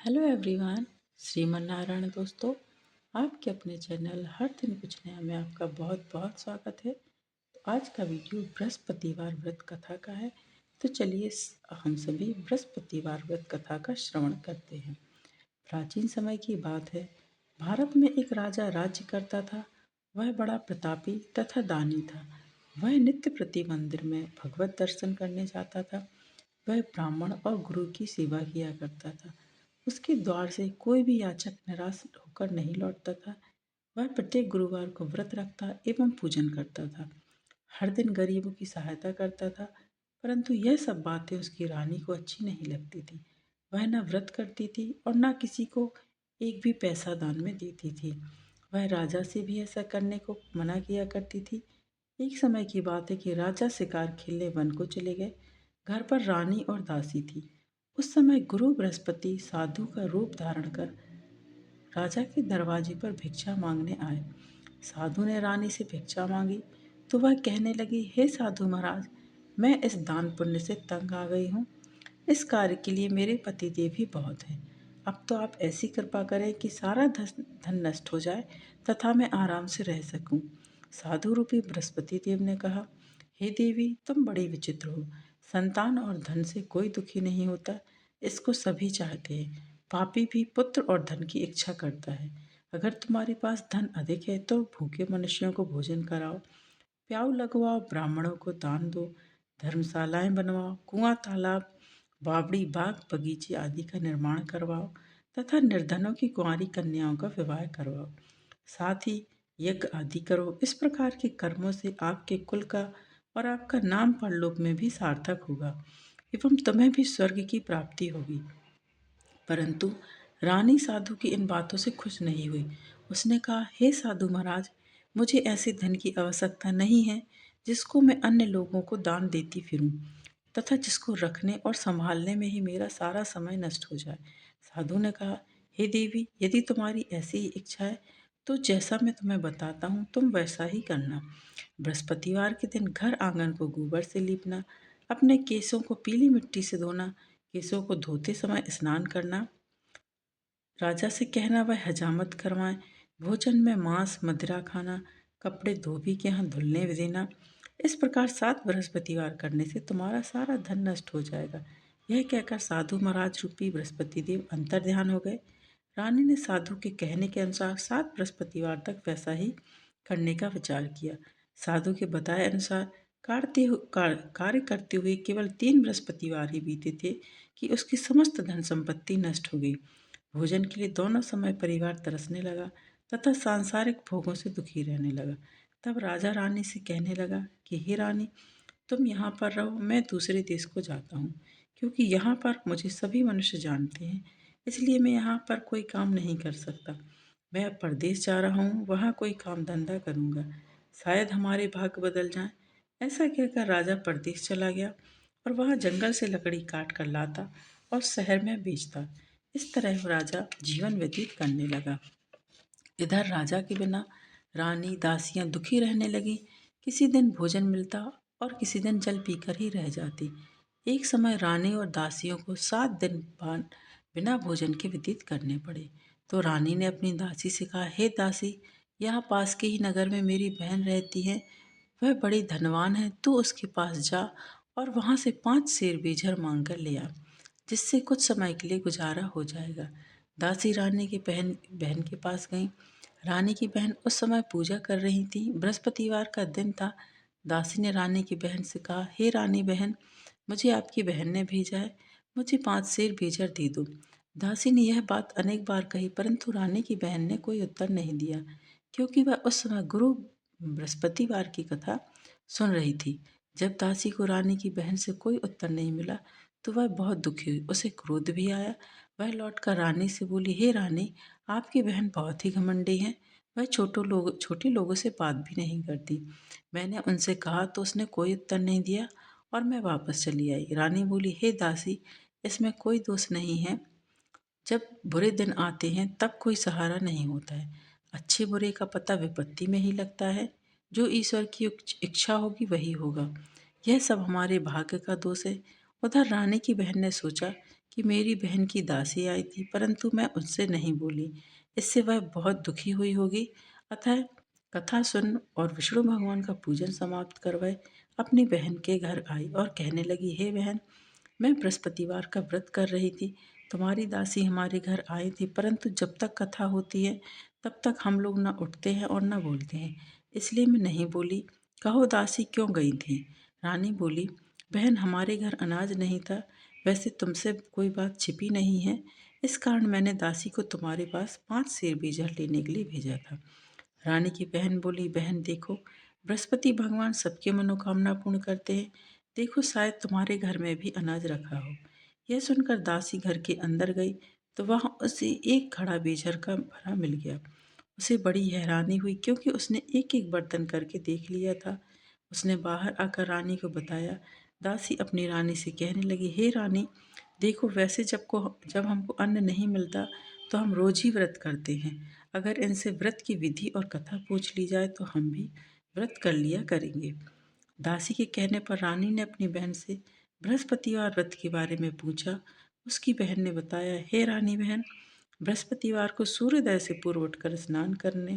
Hello everyone. Shriman Narayan दोस्तों, आपके अपने चैनल हर दिन कुछ नया में आपका बहुत बहुत स्वागत है। तो आज का वीडियो बृहस्पतिवार व्रत कथा का है। तो चलिए हम सभी बृहस्पतिवार व्रत कथा का श्रवण करते हैं। प्राचीन समय की बात है। भारत में एक राजा राज्य करता था। वह बड़ा प्रतापी तथा दानी था। वह नित्य प्रति मंदिर में भगवत दर्शन करने जाता था। वह ब्राह्मण और गुरु की सेवा किया करता था। उसके द्वार से कोई भी याचक निराश होकर नहीं लौटता था। वह प्रत्येक गुरुवार को व्रत रखता एवं पूजन करता था। हर दिन गरीबों की सहायता करता था। परंतु यह सब बातें उसकी रानी को अच्छी नहीं लगती थी। वह न व्रत करती थी और न किसी को एक भी पैसा दान में देती थी। वह राजा से भी ऐसा करने को मना किया करती थी। एक समय की बात है कि राजा शिकार खेलने वन को चले गए। घर पर रानी और दासी थी। उस समय गुरु बृहस्पति साधु का रूप धारण कर राजा के दरवाजे पर भिक्षा मांगने आए। साधु ने रानी से भिक्षा मांगी तो वह कहने लगी, हे साधु महाराज, मैं इस दान पुण्य से तंग आ गई हूँ। इस कार्य के लिए मेरे पतिदेव ही बहुत हैं। अब तो आप ऐसी कृपा करें कि सारा धन नष्ट हो जाए तथा मैं आराम से रह सकूं। साधु रूपी बृहस्पति देव ने कहा, हे देवी, तुम बड़ी विचित्र हो। संतान और धन से कोई दुखी नहीं होता। इसको सभी चाहते हैं। पापी भी पुत्र और धन की इच्छा करता है। अगर तुम्हारे पास धन अधिक है तो भूखे मनुष्यों को भोजन कराओ, प्याऊ लगवाओ, ब्राह्मणों को दान दो, धर्मशालाएं बनवाओ, कुआं तालाब बावड़ी बाग बगीचे आदि का निर्माण करवाओ तथा निर्धनों की कुंवारी कन्याओं का विवाह करवाओ। साथ ही यज्ञ आदि करो। इस प्रकार के कर्मों से आपके कुल का और आपका नाम परलोक में भी सार्थक होगा एवं तुम्हें भी स्वर्ग की प्राप्ति होगी। परंतु रानी साधु की इन बातों से खुश नहीं हुई। उसने कहा, हे साधु महाराज, मुझे ऐसे धन की आवश्यकता नहीं है जिसको मैं अन्य लोगों को दान देती फिरूं तथा जिसको रखने और संभालने में ही मेरा सारा समय नष्ट हो जाए। साधु ने कहा, हे देवी, यदि तुम्हारी ऐसी ही इच्छा है तो जैसा मैं तुम्हें बताता हूँ तुम वैसा ही करना। बृहस्पतिवार के दिन घर आंगन को गोबर से लीपना, अपने केसों को पीली मिट्टी से धोना, केसों को धोते समय स्नान करना, राजा से कहना वह हजामत करवाएं, भोजन में मांस मदिरा खाना, कपड़े धोबी के यहाँ धुलने देना। इस प्रकार 7 बृहस्पतिवार करने से तुम्हारा सारा धन नष्ट हो जाएगा। यह कहकर साधु महाराज रूपी बृहस्पति देव अंतर ध्यान हो गए। रानी ने साधु के कहने के अनुसार 7 बृहस्पतिवार तक वैसा ही करने का विचार किया। साधु के बताए अनुसार कार्य करते हुए केवल 3 बृहस्पतिवार ही बीते थे कि उसकी समस्त धन संपत्ति नष्ट हो गई। भोजन के लिए दोनों समय परिवार तरसने लगा तथा सांसारिक भोगों से दुखी रहने लगा। तब राजा रानी से कहने लगा कि हे रानी, तुम यहाँ पर रहो, मैं दूसरे देश को जाता हूँ, क्योंकि यहाँ पर मुझे सभी मनुष्य जानते हैं, इसलिए मैं यहाँ पर कोई काम नहीं कर सकता। मैं अब परदेश जा रहा हूँ, वहाँ कोई काम धंधा करूँगा, शायद हमारे भाग्य बदल जाएं। ऐसा कहकर राजा परदेश चला गया और वहाँ जंगल से लकड़ी काट कर लाता और शहर में बेचता। इस तरह वो राजा जीवन व्यतीत करने लगा। इधर राजा के बिना रानी दासियां दुखी रहने लगी। किसी दिन भोजन मिलता और किसी दिन जल पीकर ही रह जाती। एक समय रानी और दासियों को 7 दिन बिना भोजन के व्यतीत करने पड़े। तो रानी ने अपनी दासी से कहा, हे दासी, यहाँ पास के ही नगर में मेरी बहन रहती है। वह बड़ी धनवान है, तू उसके पास जा और वहाँ से 5 सेर बेझर मांग कर ले आ, जिससे कुछ समय के लिए गुजारा हो जाएगा। दासी रानी की बहन बहन के पास गई। रानी की बहन उस समय पूजा कर रही थी। बृहस्पतिवार का दिन था। दासी ने रानी की बहन से कहा, हे रानी बहन, मुझे आपकी बहन ने भेजा है, मुझे 5 सेर बेजर दे दो। दासी ने यह बात अनेक बार कही, परंतु रानी की बहन ने कोई उत्तर नहीं दिया, क्योंकि वह उस समय गुरु बृहस्पतिवार की कथा सुन रही थी। जब दासी को रानी की बहन से कोई उत्तर नहीं मिला तो वह बहुत दुखी हुई। उसे क्रोध भी आया। वह लौटकर रानी से बोली, हे रानी, आपकी बहन बहुत ही घमंडी है। वह छोटे लोगों से बात भी नहीं करती। मैंने उनसे कहा तो उसने कोई उत्तर नहीं दिया और मैं वापस चली आई। रानी बोली, हे दासी, इसमें कोई दोष नहीं है। जब बुरे दिन आते हैं तब कोई सहारा नहीं होता है। अच्छे बुरे का पता विपत्ति में ही लगता है। जो ईश्वर की इच्छा होगी वही होगा। यह सब हमारे भाग्य का दोष है। उधर रानी की बहन ने सोचा कि मेरी बहन की दासी आई थी, परंतु मैं उससे नहीं बोली। इससे वह बहुत दुखी हुई होगी। अतः कथा सुन और विष्णु भगवान का पूजन समाप्त करवाए अपनी बहन के घर आई और कहने लगी, हे बहन, मैं बृहस्पतिवार का व्रत कर रही थी। तुम्हारी दासी हमारे घर आई थी, परंतु जब तक कथा होती है तब तक हम लोग न उठते हैं और न बोलते हैं, इसलिए मैं नहीं बोली। कहो दासी क्यों गई थी? रानी बोली, बहन, हमारे घर अनाज नहीं था। वैसे तुमसे कोई बात छिपी नहीं है, इस कारण मैंने दासी को तुम्हारे पास 5 सेर बीजल लेने के लिए भेजा था। रानी की बहन बोली, बहन देखो, बृहस्पति भगवान सबकी मनोकामना पूर्ण करते हैं। देखो, शायद तुम्हारे घर में भी अनाज रखा हो। यह सुनकर दासी घर के अंदर गई तो वहां उसे एक घड़ा बेझर का भरा मिल गया। उसे बड़ी हैरानी हुई, क्योंकि उसने एक एक बर्तन करके देख लिया था। उसने बाहर आकर रानी को बताया। दासी अपनी रानी से कहने लगी, हे रानी, देखो, वैसे जब हमको अन्न नहीं मिलता तो हम रोज ही व्रत करते हैं। अगर इनसे व्रत की विधि और कथा पूछ ली जाए तो हम भी व्रत कर लिया करेंगे। दासी के कहने पर रानी ने अपनी बहन से बृहस्पतिवार व्रत के बारे में पूछा। उसकी बहन ने बताया, हे रानी बहन, बृहस्पतिवार को सूर्योदय से पूर्व उठकर स्नान करने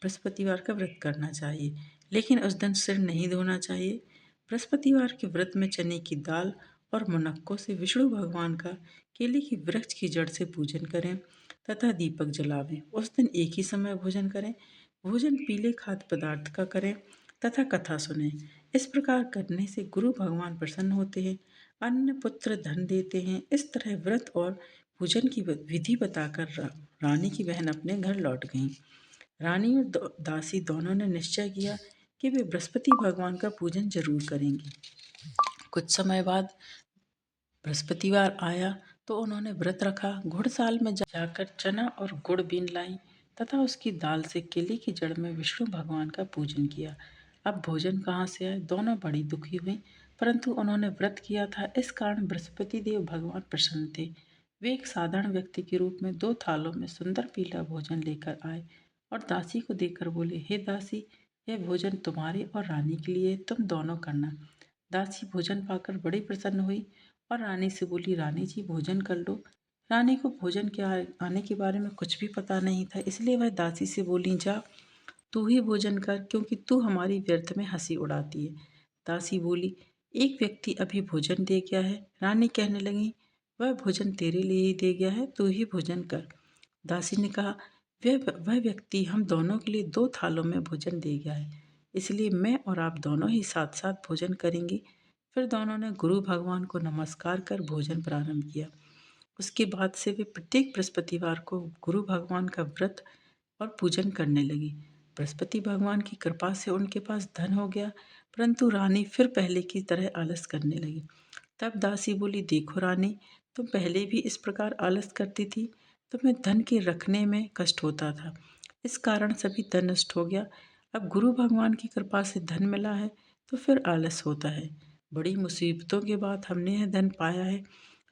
बृहस्पतिवार का व्रत करना चाहिए, लेकिन उस दिन सिर नहीं धोना चाहिए। बृहस्पतिवार के व्रत में चने की दाल और मुनक्कों से विष्णु भगवान का केले की वृक्ष की जड़ से पूजन करें तथा दीपक जलावें। उस दिन एक ही समय भोजन करें। भोजन पीले खाद्य पदार्थ का करें तथा कथा सुनें। इस प्रकार करने से गुरु भगवान प्रसन्न होते हैं, अन्न पुत्र धन देते हैं। इस तरह व्रत और पूजन की विधि बताकर रानी की बहन अपने घर लौट गईं। रानी और दासी दोनों ने निश्चय किया कि वे बृहस्पति भगवान का पूजन जरूर करेंगी। कुछ समय बाद बृहस्पतिवार आया तो उन्होंने व्रत रखा। घुड़साल में जाकर चना और गुड़ बीन लाई तथा उसकी दाल से केले की जड़ में विष्णु भगवान का पूजन किया। अब भोजन कहाँ से आए? दोनों बड़ी दुखी हुई, परंतु उन्होंने व्रत किया था, इस कारण बृहस्पति देव भगवान प्रसन्न थे। वे एक साधारण व्यक्ति के रूप में 2 थालों में सुंदर पीला भोजन लेकर आए और दासी को देकर बोले, हे दासी, यह भोजन तुम्हारे और रानी के लिए, तुम दोनों करना। दासी भोजन पाकर बड़ी प्रसन्न हुई और रानी से बोली, रानी जी, भोजन कर लो। रानी को भोजन के आने के बारे में कुछ भी पता नहीं था, इसलिए वह दासी से बोली, जा तू ही भोजन कर, क्योंकि तू हमारी व्यर्थ में हंसी उड़ाती है। दासी बोली, एक व्यक्ति अभी भोजन दे गया है। रानी कहने लगी, वह भोजन तेरे लिए ही दे गया है, तू ही भोजन कर। दासी ने कहा, वह व्यक्ति हम दोनों के लिए 2 थालों में भोजन दे गया है, इसलिए मैं और आप दोनों ही साथ साथ भोजन करेंगे। फिर दोनों ने गुरु भगवान को नमस्कार कर भोजन प्रारंभ किया। उसके बाद से वे प्रत्येक बृहस्पतिवार को गुरु भगवान का व्रत और पूजन करने लगी। बृहस्पति भगवान की कृपा से उनके पास धन हो गया, परंतु रानी फिर पहले की तरह आलस करने लगी। तब दासी बोली, देखो रानी, तुम पहले भी इस प्रकार आलस करती थी, तुम्हें धन के रखने में कष्ट होता था, इस कारण सभी धन नष्ट हो गया। अब गुरु भगवान की कृपा से धन मिला है तो फिर आलस होता है। बड़ी मुसीबतों के बाद हमने यह धन पाया है,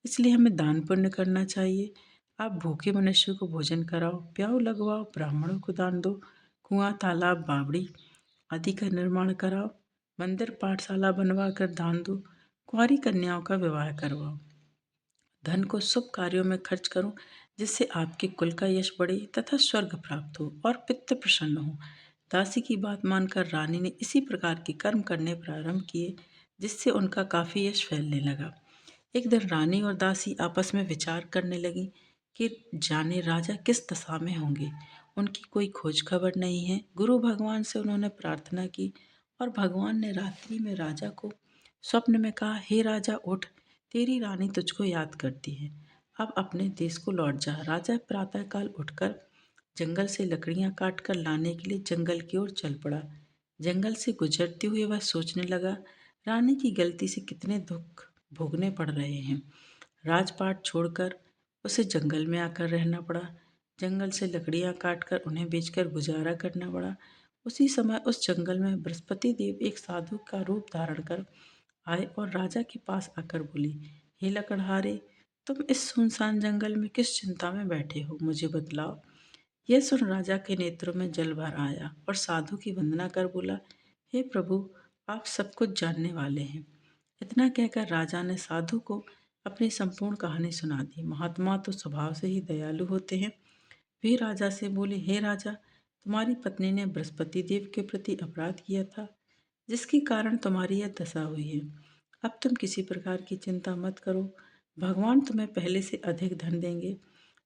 इसलिए हमें दान पुण्य करना चाहिए। आप भूखे मनुष्य को भोजन कराओ, प्याऊ लगवाओ, ब्राह्मणों को दान दो, कुआं तालाब बावड़ी आदि का निर्माण कराओ, मंदिर पाठशाला बनवा कर दान दो, कुंवारी कन्याओं का विवाह करवाओ। धन को शुभ कार्यों में खर्च करो, जिससे आपके कुल का यश बढ़े तथा स्वर्ग प्राप्त हो और पितृ प्रसन्न हो। दासी की बात मानकर रानी ने इसी प्रकार के कर्म करने प्रारंभ किए, जिससे उनका काफी यश फैलने लगा। एक दिन रानी और दासी आपस में विचार करने लगी कि जाने राजा किस दशा में होंगे। उनकी कोई खोज खबर नहीं है। गुरु भगवान से उन्होंने प्रार्थना की और भगवान ने रात्रि में राजा को स्वप्न में कहा, हे राजा, उठ, तेरी रानी तुझको याद करती है, अब अपने देश को लौट जा। राजा प्रातःकाल उठकर जंगल से लकड़ियां काट कर लाने के लिए जंगल की ओर चल पड़ा। जंगल से गुजरते हुए वह सोचने लगा, रानी की गलती से कितने दुख भोगने पड़ रहे हैं। राजपाट छोड़कर उसे जंगल में आकर रहना पड़ा। जंगल से लकड़ियां काटकर उन्हें बेचकर गुजारा करना पड़ा। उसी समय उस जंगल में बृहस्पति देव एक साधु का रूप धारण कर आए और राजा के पास आकर बोली, हे लकड़हारे, तुम इस सुनसान जंगल में किस चिंता में बैठे हो, मुझे बतलाओ। यह सुन राजा के नेत्रों में जल भर आया और साधु की वंदना कर बोला, हे प्रभु, आप सब कुछ जानने वाले हैं। इतना कहकर राजा ने साधु को अपनी संपूर्ण कहानी सुना दी। महात्मा तो स्वभाव से ही दयालु होते हैं। वे राजा से बोले, हे राजा, तुम्हारी पत्नी ने बृहस्पति देव के प्रति अपराध किया था, जिसके कारण तुम्हारी यह दशा हुई है। अब तुम किसी प्रकार की चिंता मत करो, भगवान तुम्हें पहले से अधिक धन देंगे।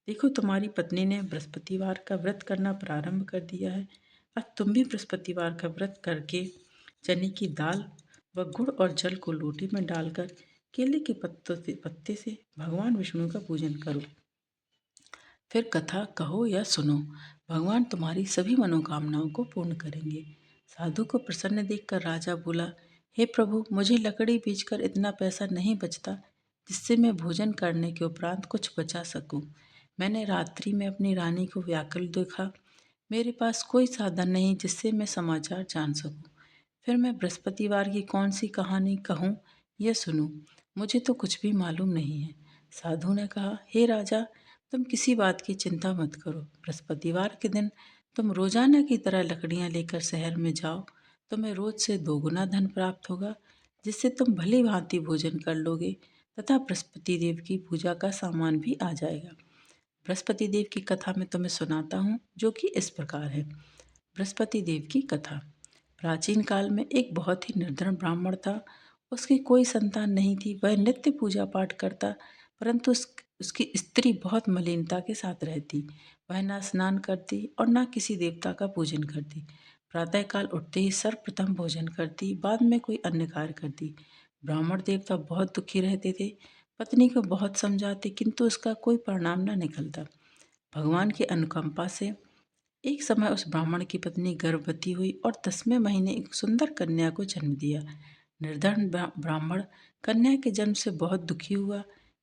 देखो, तुम्हारी पत्नी ने बृहस्पतिवार का व्रत करना प्रारंभ कर दिया है। अब तुम भी बृहस्पतिवार का व्रत करके चने की दाल व गुड़ और जल को लोटे में डालकर केले के पत्ते से भगवान विष्णु का पूजन करो। फिर कथा कहो या सुनो, भगवान तुम्हारी सभी मनोकामनाओं को पूर्ण करेंगे। साधु को प्रसन्न देखकर राजा बोला, हे प्रभु, मुझे लकड़ी बेचकर इतना पैसा नहीं बचता जिससे मैं भोजन करने के उपरांत कुछ बचा सकूं। मैंने रात्रि में अपनी रानी को व्याकुल देखा। मेरे पास कोई साधन नहीं जिससे मैं समाचार जान सकूं। फिर मैं बृहस्पतिवार की कौन सी कहानी कहूँ या सुनूं? मुझे तो कुछ भी मालूम नहीं है। साधु ने कहा, हे राजा, तुम किसी बात की चिंता मत करो। बृहस्पतिवार के दिन तुम रोजाना की तरह लकड़ियां लेकर शहर में जाओ। तुम्हें रोज से दोगुना धन प्राप्त होगा, जिससे तुम भली भांति भोजन कर लोगे तथा बृहस्पति देव की पूजा का सामान भी आ जाएगा। बृहस्पति देव की कथा मैं तुम्हें सुनाता हूँ, जो कि इस प्रकार है। बृहस्पति देव की कथा। प्राचीन काल में एक बहुत ही निर्धन ब्राह्मण था। उसकी कोई संतान नहीं थी। वह नित्य पूजा पाठ करता, परंतु उसकी स्त्री बहुत मलिनता के साथ रहती। वह ना स्नान करती और ना किसी देवता का पूजन करती। प्रातःकाल उठते ही सर्वप्रथम भोजन करती, बाद में कोई अन्य कार्य करती। ब्राह्मण देवता बहुत दुखी रहते थे। पत्नी को बहुत समझाते, किंतु उसका कोई परिणाम न निकलता। भगवान की अनुकंपा से एक समय उस ब्राह्मण की पत्नी गर्भवती हुई और 10वें महीने एक सुंदर कन्या को जन्म दिया। निर्धन ब्राह्मण कन्या के जन्म से बहुत दुखी हुआ।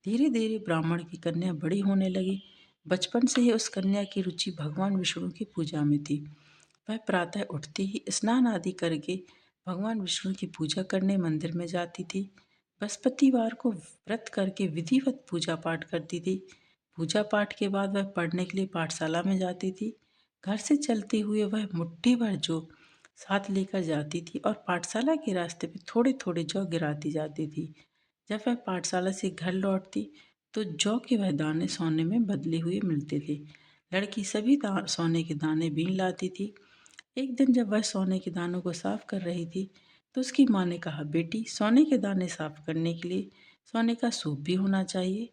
धीरे धीरे ब्राह्मण की कन्या बड़ी होने लगी। बचपन से ही उस कन्या की रुचि भगवान विष्णु की पूजा में थी। वह प्रातः उठते ही स्नान आदि करके भगवान विष्णु की पूजा करने मंदिर में जाती थी। बृहस्पतिवार को व्रत करके विधिवत पूजा पाठ करती थी। पूजा पाठ के बाद वह पढ़ने के लिए पाठशाला में जाती थी। घर से चलते हुए वह मुट्ठी भर जौ साथ लेकर जाती थी और पाठशाला के रास्ते में थोड़े थोड़े जौ गिराती जाती थी। जब वह पाठशाला से घर लौटती तो जौ के वह दाने सोने में बदले हुए मिलते थे। लड़की सभी सोने के दाने बीन लाती थी। एक दिन जब वह सोने के दानों को साफ कर रही थी तो उसकी माँ ने कहा, बेटी, सोने के दाने साफ करने के लिए सोने का सूप भी होना चाहिए।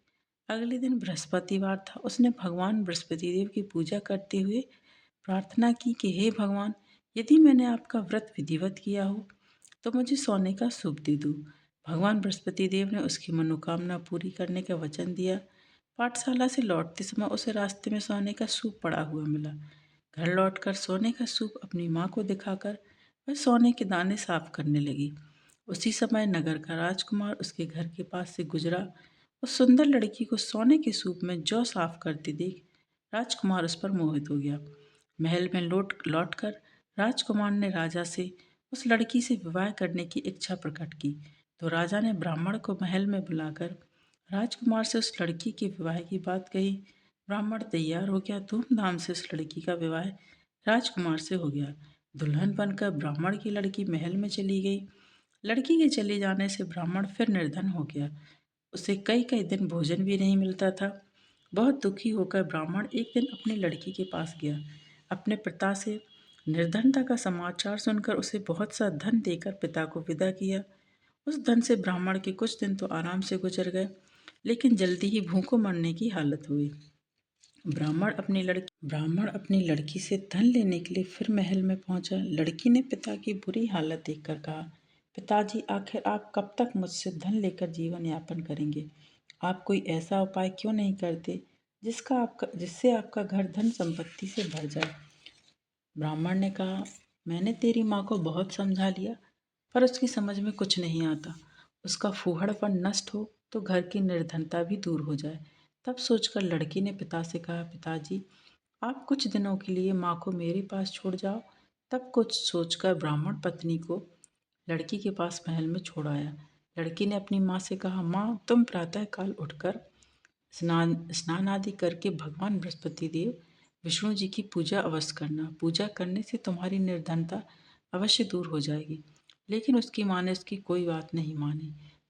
अगले दिन बृहस्पतिवार था। उसने भगवान बृहस्पति देव की पूजा करते हुए प्रार्थना की कि हे भगवान, यदि मैंने आपका व्रत विधिवत किया हो तो मुझे सोने का सूप दे दो। भगवान बृहस्पति देव ने उसकी मनोकामना पूरी करने का वचन दिया। पाठशाला से लौटते समय उसे रास्ते में सोने का सूप पड़ा हुआ मिला। घर लौटकर सोने का सूप अपनी माँ को दिखाकर वह सोने के दाने साफ करने लगी। उसी समय नगर का राजकुमार उसके घर के पास से गुजरा। उस सुंदर लड़की को सोने के सूप में जौ साफ करते देख राजकुमार उस पर मोहित हो गया। महल में लौटकर राजकुमार ने राजा से उस लड़की से विवाह करने की इच्छा प्रकट की। तो राजा ने ब्राह्मण को महल में बुलाकर राजकुमार से उस लड़की के विवाह की बात कही। ब्राह्मण तैयार हो गया। धूमधाम से उस लड़की का विवाह राजकुमार से हो गया। दुल्हन बनकर ब्राह्मण की लड़की महल में चली गई। लड़की के चले जाने से ब्राह्मण फिर निर्धन हो गया। उसे कई कई दिन भोजन भी नहीं मिलता था। बहुत दुखी होकर ब्राह्मण एक दिन अपनी लड़की के पास गया। अपने पिता से निर्धनता का समाचार सुनकर उसे बहुत सा धन देकर पिता को विदा किया। उस धन से ब्राह्मण के कुछ दिन तो आराम से गुजर गए, लेकिन जल्दी ही भूखों मरने की हालत हुई। ब्राह्मण अपनी लड़की से धन लेने के लिए फिर महल में पहुंचा। लड़की ने पिता की बुरी हालत देखकर कहा, पिताजी, आखिर आप कब तक मुझसे धन लेकर जीवन यापन करेंगे? आप कोई ऐसा उपाय क्यों नहीं करते जिससे आपका घर धन संपत्ति से भर जाए? ब्राह्मण ने कहा, मैंने तेरी माँ को बहुत समझा लिया, पर उसकी समझ में कुछ नहीं आता। उसका फूहड़पन नष्ट हो तो घर की निर्धनता भी दूर हो जाए। तब सोचकर लड़की ने पिता से कहा, पिताजी, आप कुछ दिनों के लिए माँ को मेरे पास छोड़ जाओ। तब कुछ सोचकर ब्राह्मण पत्नी को लड़की के पास महल में छोड़ आया। लड़की ने अपनी माँ से कहा, माँ, तुम प्रातःकाल उठकर स्नान आदि करके भगवान बृहस्पति देव विष्णु जी की पूजा अवश्य करना। पूजा करने से तुम्हारी निर्धनता अवश्य दूर हो जाएगी। लेकिन उसकी माँ ने उसकी कोई बात नहीं मानी।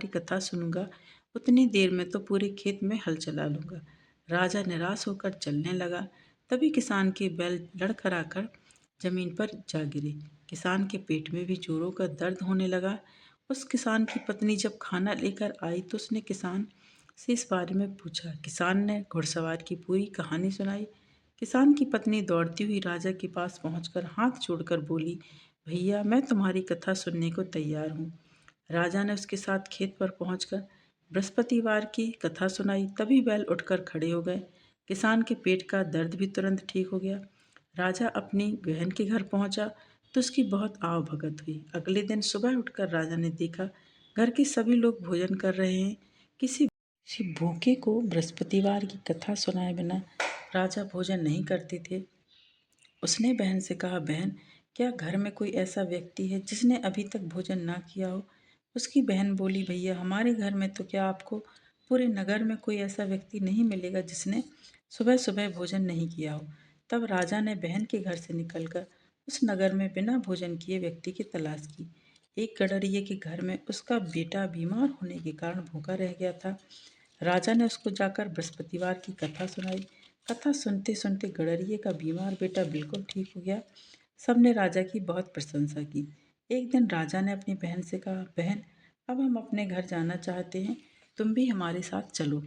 तुम्हारी कथा सुनूंगा उतनी देर में तो पूरे खेत में हल चला लूंगा। राजा निराश होकर चलने लगा। तभी किसान के बैल लड़खड़ाकर जमीन पर जा गिरे। किसान के पेट में भी जोरों का दर्द होने लगा। उस किसान की पत्नी जब खाना लेकर आई तो उसने किसान से इस बारे में पूछा। किसान ने घुड़सवार की पूरी कहानी सुनाई। किसान की पत्नी दौड़ती हुई राजा के पास पहुंचकर हाथ जोड़कर बोली, भैया मैं तुम्हारी कथा सुनने को तैयार हूँ। राजा ने उसके साथ खेत पर पहुंचकर बृहस्पतिवार की कथा सुनाई। तभी बैल उठकर खड़े हो गए। किसान के पेट का दर्द भी तुरंत ठीक हो गया। राजा अपनी बहन के घर पहुंचा तो उसकी बहुत आव भगत हुई। अगले दिन सुबह उठकर राजा ने देखा घर के सभी लोग भोजन कर रहे हैं। किसी भूखे को बृहस्पतिवार की कथा सुनाए बिना राजा भोजन नहीं करते थे। उसने बहन से कहा, बहन क्या घर में कोई ऐसा व्यक्ति है जिसने अभी तक भोजन ना किया हो? उसकी बहन बोली, भैया हमारे घर में तो क्या आपको पूरे नगर में कोई ऐसा व्यक्ति नहीं मिलेगा जिसने सुबह सुबह भोजन नहीं किया हो। तब राजा ने बहन के घर से निकलकर उस नगर में बिना भोजन किए व्यक्ति की तलाश की। एक गडरिये के घर में उसका बेटा बीमार होने के कारण भूखा रह गया था। राजा ने उसको जाकर बृहस्पतिवार की कथा सुनाई। कथा सुनते सुनते गडरिये का बीमार बेटा बिल्कुल ठीक हो गया। सबने राजा की बहुत प्रशंसा की। एक दिन राजा ने अपनी बहन से कहा, बहन अब हम अपने घर जाना चाहते हैं, तुम भी हमारे साथ चलो,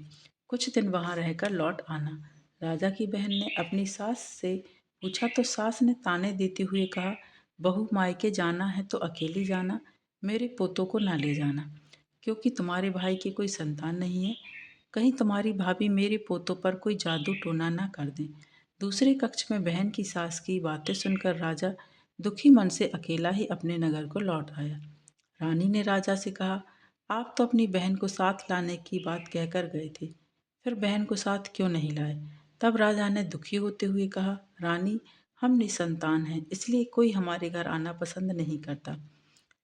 कुछ दिन वहाँ रहकर लौट आना। राजा की बहन ने अपनी सास से पूछा तो सास ने ताने देते हुए कहा, बहू मायके जाना है तो अकेली जाना, मेरे पोतों को ना ले जाना, क्योंकि तुम्हारे भाई की कोई संतान नहीं है। कहीं तुम्हारी भाभी मेरे पोतों पर कोई जादू टोना ना कर दें। दूसरे कक्ष में बहन की सास की बातें सुनकर राजा दुखी मन से अकेला ही अपने नगर को लौट आया। रानी ने राजा से कहा, आप तो अपनी बहन को साथ लाने की बात कहकर गए थे, फिर बहन को साथ क्यों नहीं लाए? तब राजा ने दुखी होते हुए कहा, रानी हम निसंतान हैं, इसलिए कोई हमारे घर आना पसंद नहीं करता।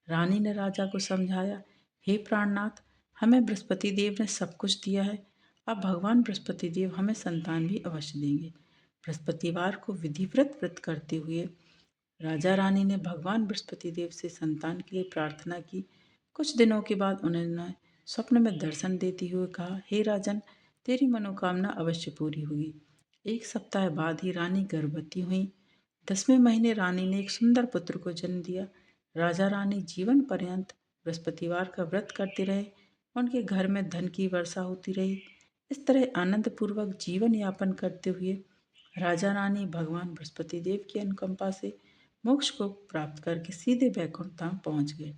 रानी ने राजा को समझाया, हे प्राणनाथ, हमें बृहस्पति देव ने सब कुछ दिया है, अब भगवान बृहस्पति देव हमें संतान भी अवश्य देंगे। बृहस्पतिवार को विधिव्रत व्रत करते हुए राजा रानी ने भगवान बृहस्पति देव से संतान के लिए प्रार्थना की। कुछ दिनों के बाद उन्होंने स्वप्न में दर्शन देते हुए कहा, हे राजन, तेरी मनोकामना अवश्य पूरी होगी। एक सप्ताह बाद ही रानी गर्भवती हुई। 10वें महीने रानी ने एक सुंदर पुत्र को जन्म दिया। राजा रानी जीवन पर्यंत बृहस्पतिवार का व्रत करते रहे। उनके घर में धन की वर्षा होती रही। इस तरह आनंद पूर्वक जीवन यापन करते हुए राजा रानी भगवान बृहस्पति देव की अनुकंपा से मोक्ष को प्राप्त करके सीधे वैकुंठ धाम पहुंच गए।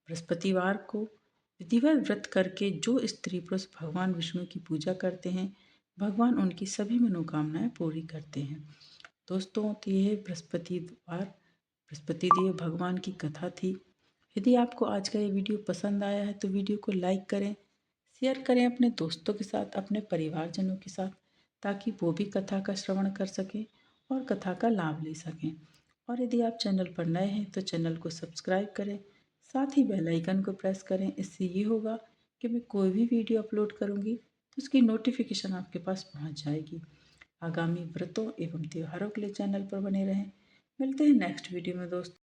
बृहस्पतिवार को विधिवत व्रत करके जो स्त्री पुरुष भगवान विष्णु की पूजा करते हैं, भगवान उनकी सभी मनोकामनाएं पूरी करते हैं। दोस्तों, तो यह बृहस्पतिवार बृहस्पति देव भगवान की कथा थी। यदि आपको आज का ये वीडियो पसंद आया है तो वीडियो को लाइक करें, शेयर करें अपने दोस्तों के साथ, अपने परिवारजनों के साथ, ताकि वो भी कथा का श्रवण कर सकें और कथा का लाभ ले सकें। और यदि आप चैनल पर नए हैं तो चैनल को सब्सक्राइब करें, साथ ही बेल आइकन को प्रेस करें। इससे ये होगा कि मैं कोई भी वीडियो अपलोड करूँगी तो उसकी नोटिफिकेशन आपके पास पहुँच जाएगी। आगामी व्रतों एवं त्योहारों के लिए चैनल पर बने रहें। मिलते हैं नेक्स्ट वीडियो में दोस्तों।